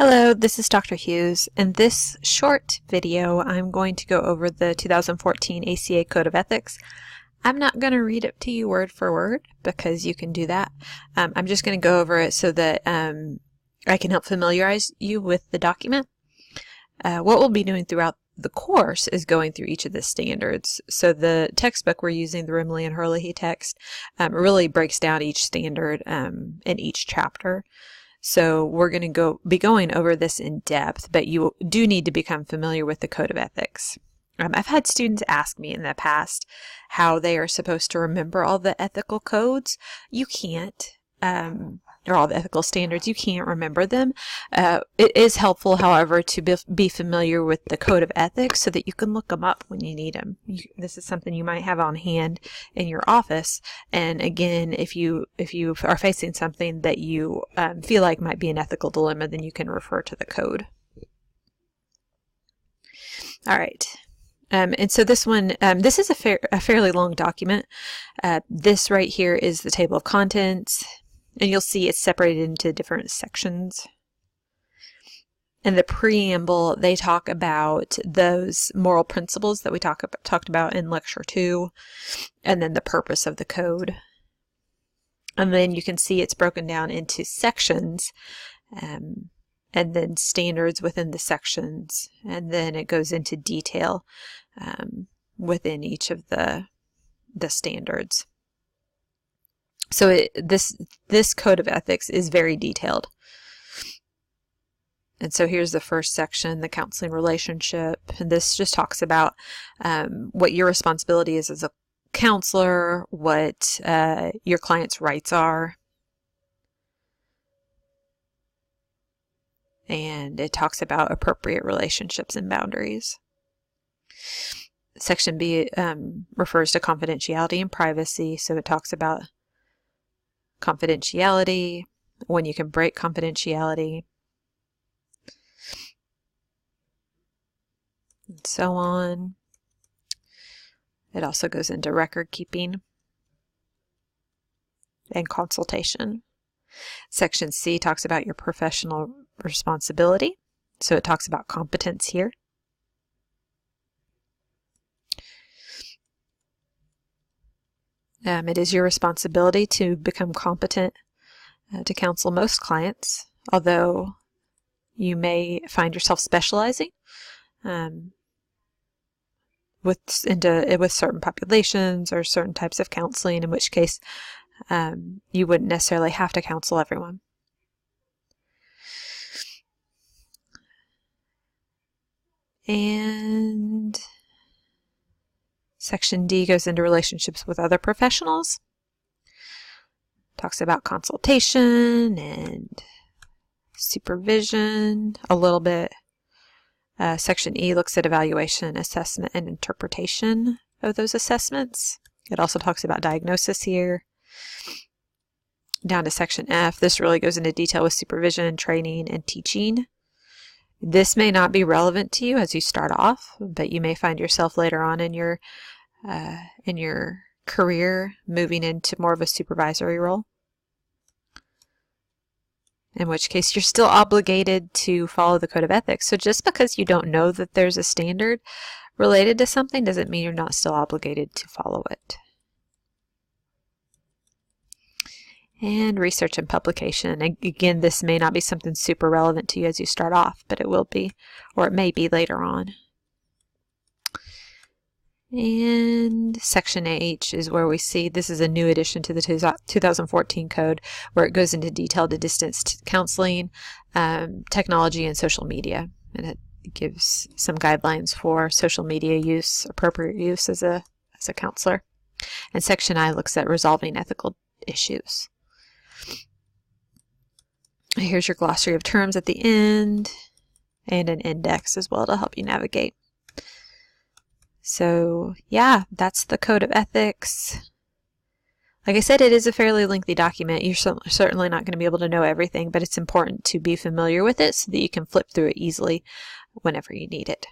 Hello, this is Dr. Hughes. In this short video, I'm going to go over the 2014 ACA Code of Ethics. I'm not going to read it to you word for word because you can do that. I'm just going to go over it so that I can help familiarize you with the document. What we'll be doing throughout the course is going through each of the standards. So the textbook we're using, the Rimley and Herlihy text, really breaks down each standard in each chapter. So we're going to be going over this in depth, but you do need to become familiar with the Code of Ethics. I've had students ask me in the past how they are supposed to remember all the ethical codes. You can't, or all the ethical standards. You can't remember them. It is helpful, however, to be familiar with the Code of Ethics so that you can look them up when you need them. This is something you might have on hand in your office. And again, if you are facing something that you feel like might be an ethical dilemma, then you can refer to the code. All right. And so this one, this is a fairly long document. This right here is the table of contents. And you'll see it's separated into different sections. In the preamble, they talk about those moral principles that we talked about in Lecture 2, and then the purpose of the code. And then you can see it's broken down into sections, and then standards within the sections, and then it goes into detail within each of the standards. So this Code of Ethics is very detailed. And so here's the first section, the counseling relationship. And this just talks about what your responsibility is as a counselor, what your client's rights are. And it talks about appropriate relationships and boundaries. Section B refers to confidentiality and privacy. So it talks about confidentiality, when you can break confidentiality, and so on. It also goes into record keeping and consultation. Section C talks about your professional responsibility. So it talks about competence here. It is your responsibility to become competent to counsel most clients, although you may find yourself specializing with certain populations or certain types of counseling, in which case you wouldn't necessarily have to counsel everyone. And Section D goes into relationships with other professionals. Talks about consultation and supervision a little bit. Section E looks at evaluation, assessment, and interpretation of those assessments. It also talks about diagnosis here. Down to Section F, this really goes into detail with supervision, training, and teaching. This may not be relevant to you as you start off, but you may find yourself later on in your career moving into more of a supervisory role, in which case you're still obligated to follow the Code of Ethics. So just because you don't know that there's a standard related to something doesn't mean you're not still obligated to follow it. And research and publication. Again, this may not be something super relevant to you as you start off, but it will be, or it may be later on. And Section H is where we see, this is a new addition to the 2014 code, where it goes into detail to distance counseling, technology, and social media. And it gives some guidelines for social media use, appropriate use as a counselor. And Section I looks at resolving ethical issues. Here's your glossary of terms at the end, and an index as well to help you navigate. So yeah, that's the Code of Ethics. Like I said, it is a fairly lengthy document. You're certainly not going to be able to know everything, but it's important to be familiar with it so that you can flip through it easily whenever you need it.